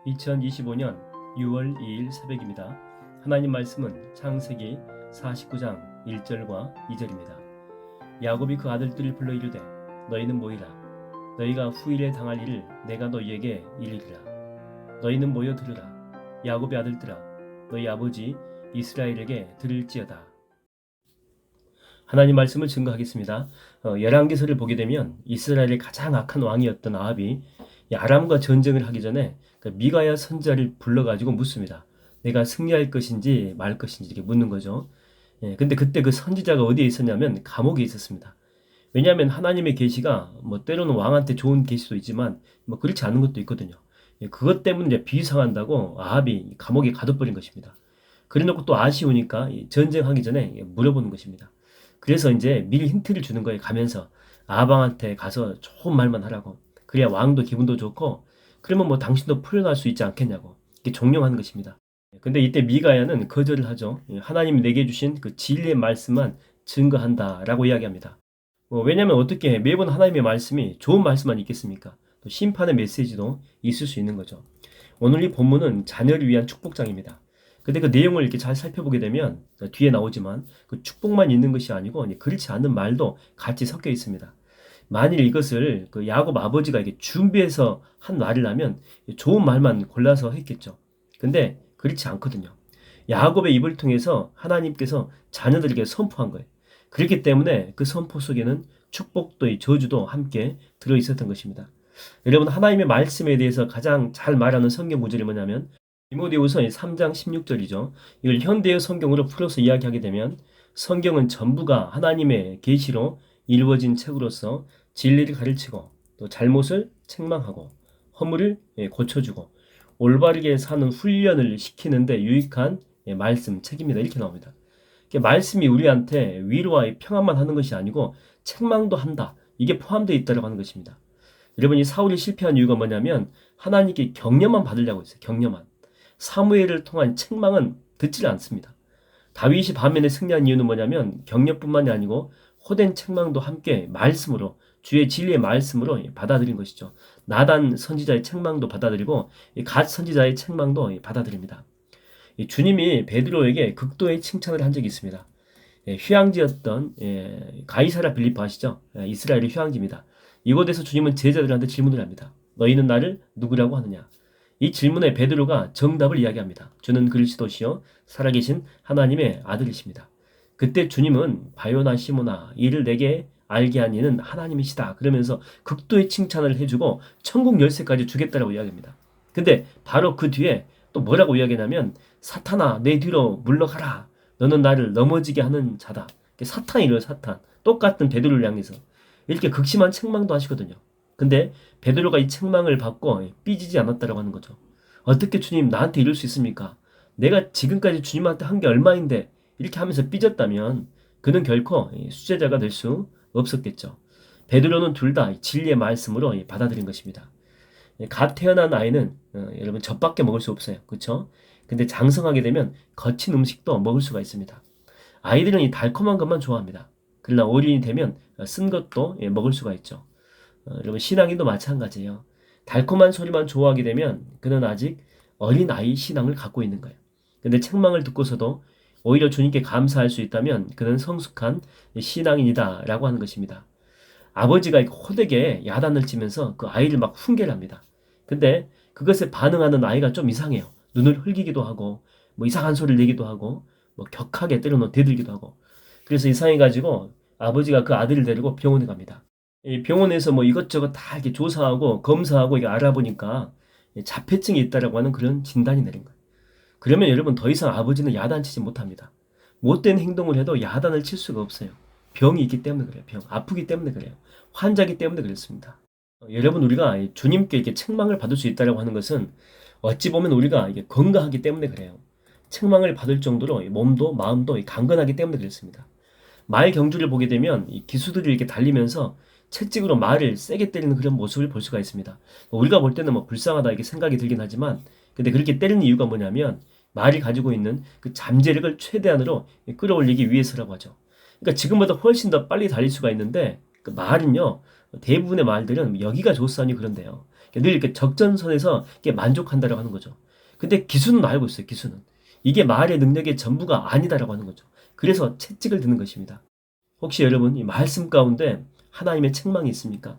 2025년 6월 2일 새벽입니다. 하나님 말씀은 창세기 49장 1절과 2절입니다. 야곱이 그 아들들을 불러 이르되 너희는 모이라. 너희가 후일에 당할 일을 내가 너희에게 이르리라. 너희는 모여 들으라. 야곱의 아들들아 너희 아버지 이스라엘에게 들을지어다. 하나님 말씀을 증거하겠습니다. 열왕기서를 보게 되면 이스라엘의 가장 악한 왕이었던 아합이 아람과 전쟁을 하기 전에 미가야 선지자를 불러가지고 묻습니다. 내가 승리할 것인지 말 것인지 이렇게 묻는 거죠. 근데 그때 그 선지자가 어디에 있었냐면 감옥에 있었습니다. 왜냐하면 하나님의 계시가 때로는 왕한테 좋은 계시도 있지만 그렇지 않은 것도 있거든요. 그것 때문에 이제 비상한다고 아합이 감옥에 가둬버린 것입니다. 그래놓고 또 아쉬우니까 전쟁하기 전에 물어보는 것입니다. 그래서 이제 미리 힌트를 주는 거예요. 가면서 아방한테 가서 좋은 말만 하라고. 그래야 왕도 기분도 좋고 그러면 당신도 풀려날 수 있지 않겠냐고 이렇게 종용하는 것입니다. 근데 이때 미가야는 거절을 하죠. 하나님이 내게 주신 그 진리의 말씀만 증거한다라고 이야기합니다. 왜냐하면 어떻게 매번 하나님의 말씀이 좋은 말씀만 있겠습니까? 또 심판의 메시지도 있을 수 있는 거죠. 오늘 이 본문은 자녀를 위한 축복장입니다. 근데 그 내용을 이렇게 잘 살펴보게 되면 뒤에 나오지만 그 축복만 있는 것이 아니고 그렇지 않은 말도 같이 섞여 있습니다. 만일 이것을 그 야곱 아버지가 이게 준비해서 한 말이라면 좋은 말만 골라서 했겠죠. 근데 그렇지 않거든요. 야곱의 입을 통해서 하나님께서 자녀들에게 선포한 거예요. 그렇기 때문에 그 선포 속에는 축복도 저주도 함께 들어 있었던 것입니다. 여러분 하나님의 말씀에 대해서 가장 잘 말하는 성경 구절이 뭐냐면 디모데후서 3장 16절이죠. 이걸 현대의 성경으로 풀어서 이야기하게 되면 성경은 전부가 하나님의 계시로 이루어진 책으로서 진리를 가르치고 또 잘못을 책망하고 허물을 고쳐주고 올바르게 사는 훈련을 시키는데 유익한 말씀 책입니다. 이렇게 나옵니다. 말씀이 우리한테 위로와 평안만 하는 것이 아니고 책망도 한다. 이게 포함되어 있다고 하는 것입니다. 여러분이 사울이 실패한 이유가 뭐냐면 하나님께 격려만 받으려고 했어요. 격려만. 사무엘을 통한 책망은 듣질 않습니다. 다윗이 반면에 승리한 이유는 뭐냐면 격려뿐만이 아니고 호된 책망도 함께 말씀으로 주의 진리의 말씀으로 받아들인 것이죠. 나단 선지자의 책망도 받아들이고 갓 선지자의 책망도 받아들입니다. 주님이 베드로에게 극도의 칭찬을 한 적이 있습니다. 휴양지였던 가이사랴 빌립보 아시죠? 이스라엘의 휴양지입니다. 이곳에서 주님은 제자들한테 질문을 합니다. 너희는 나를 누구라고 하느냐? 이 질문에 베드로가 정답을 이야기합니다. 주는 그리스도시요 살아계신 하나님의 아들이십니다. 그때 주님은 바요나 시모나 이를 내게 알게 한 이는 하나님이시다. 그러면서 극도의 칭찬을 해주고 천국 열쇠까지 주겠다라고 이야기합니다. 근데 바로 그 뒤에 또 뭐라고 이야기하냐면 사탄아 내 뒤로 물러가라. 너는 나를 넘어지게 하는 자다. 사탄이래요. 사탄. 똑같은 베드로를 향해서. 이렇게 극심한 책망도 하시거든요. 근데 베드로가 이 책망을 받고 삐지지 않았다라고 하는 거죠. 어떻게 주님 나한테 이럴 수 있습니까? 내가 지금까지 주님한테 한 게 얼마인데 이렇게 하면서 삐졌다면 그는 결코 수제자가 될 수 없었겠죠. 베드로는 둘 다 진리의 말씀으로 받아들인 것입니다. 갓 태어난 아이는 여러분 젖밖에 먹을 수 없어요. 그렇죠? 근데 장성하게 되면 거친 음식도 먹을 수가 있습니다. 아이들은 이 달콤한 것만 좋아합니다. 그러나 어린이 되면 쓴 것도 먹을 수가 있죠. 여러분 신앙인도 마찬가지예요. 달콤한 소리만 좋아하게 되면 그는 아직 어린 아이 신앙을 갖고 있는 거예요. 근데 책망을 듣고서도 오히려 주님께 감사할 수 있다면 그는 성숙한 신앙인이다 라고 하는 것입니다. 아버지가 호되게 야단을 치면서 그 아이를 막 훈계를 합니다. 근데 그것에 반응하는 아이가 좀 이상해요. 눈을 흘기기도 하고 이상한 소리를 내기도 하고 격하게 때려놓고 대들기도 하고 그래서 이상해가지고 아버지가 그 아들을 데리고 병원에 갑니다. 이 병원에서 이것저것 다 이렇게 조사하고 검사하고 이게 알아보니까 자폐증이 있다라고 하는 그런 진단이 내린 거예요. 그러면 여러분 더 이상 아버지는 야단치지 못합니다. 못된 행동을 해도 야단을 칠 수가 없어요. 병이 있기 때문에 그래요. 병. 아프기 때문에 그래요. 환자기 때문에 그렇습니다. 여러분 우리가 주님께 이렇게 책망을 받을 수 있다라고 하는 것은 어찌 보면 우리가 이게 건강하기 때문에 그래요. 책망을 받을 정도로 몸도 마음도 강건하기 때문에 그렇습니다. 말 경주를 보게 되면 이 기수들이 이렇게 달리면서 채찍으로 말을 세게 때리는 그런 모습을 볼 수가 있습니다. 우리가 볼 때는 불쌍하다 이렇게 생각이 들긴 하지만 근데 그렇게 때리는 이유가 뭐냐면 말이 가지고 있는 그 잠재력을 최대한으로 끌어올리기 위해서라고 하죠. 그러니까 지금보다 훨씬 더 빨리 달릴 수가 있는데 그 말은요 대부분의 말들은 여기가 좋사니 그런데요. 늘 이렇게 적전선에서 이렇게 만족한다라고 하는 거죠. 근데 기수는 알고 있어요. 기수는 이게 말의 능력의 전부가 아니다라고 하는 거죠. 그래서 채찍을 드는 것입니다. 혹시 여러분 이 말씀 가운데 하나님의 책망이 있습니까?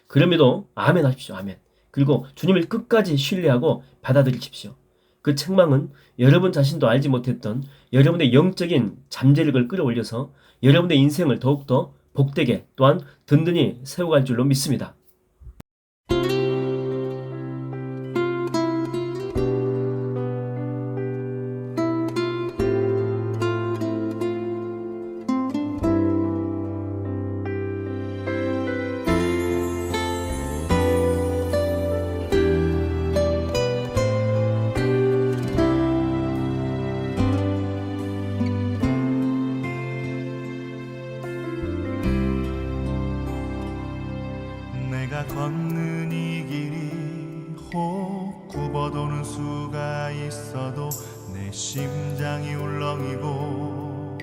그럼에도 아멘 하십시오. 아멘. 그리고 주님을 끝까지 신뢰하고 받아들이십시오. 그 책망은 여러분 자신도 알지 못했던 여러분의 영적인 잠재력을 끌어올려서 여러분의 인생을 더욱더 복되게 또한 든든히 세워갈 줄로 믿습니다. 내가 걷는 이 길이 혹 굽어도는 수가 있어도 내 심장이 울렁이고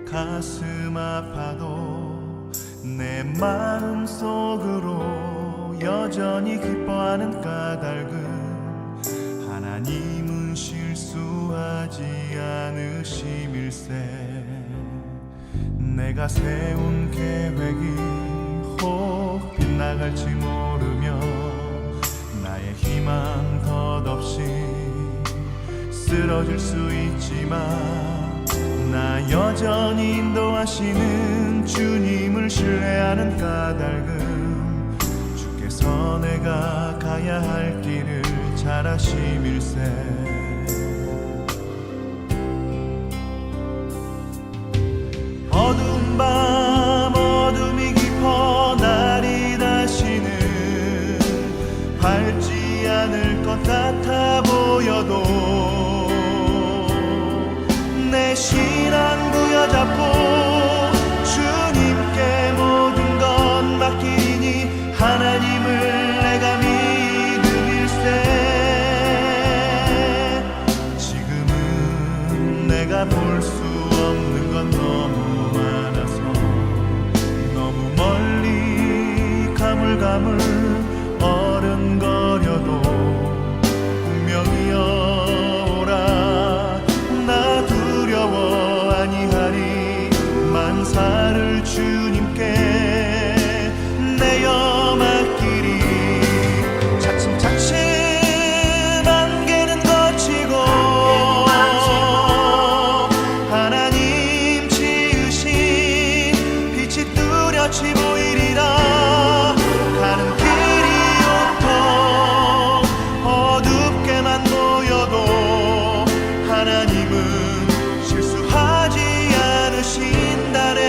가슴 아파도 내 마음 속으로 여전히 기뻐하는 까닭은 하나님은 실수하지 않으심일세. 내가 세운 계획이 혹 빗나갈지 모르며 나의 희망 덧없이 쓰러질 수 있지만 나 여전히 인도하시는 주님을 신뢰하는 까닭은 주께서 내가 가야 할 길을 잘 아심일세. 어두운 밤 어둠이 깊어 날이 다시는 밝지 않을 것 같아 보여도 내 신앙 부여잡고 주님께 모든 것 맡기니 하나님을 내가 믿음일세. 지금은 내가 볼 수 없는 건 너무 많아서 너무 멀리 가물가물 어른거려도 분명히 오라 나 두려워 아니하리. 만사를 주님께 내어 맡기리. 차츰차츰 안개는 거치고 하나님 지으신 빛이 뚜렷이 보이리라. 가는 길이 온통 어둡게만 보여도 하나님은 실수하지 않으신다네.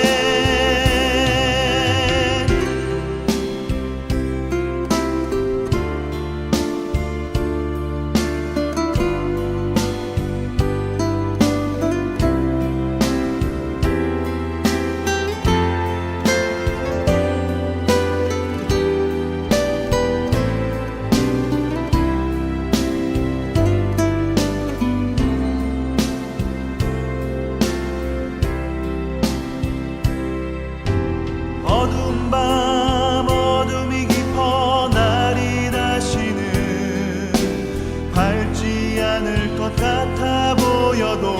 어두운 밤 어둠이 깊어 날이 다시는 밝지 않을 것 같아 보여도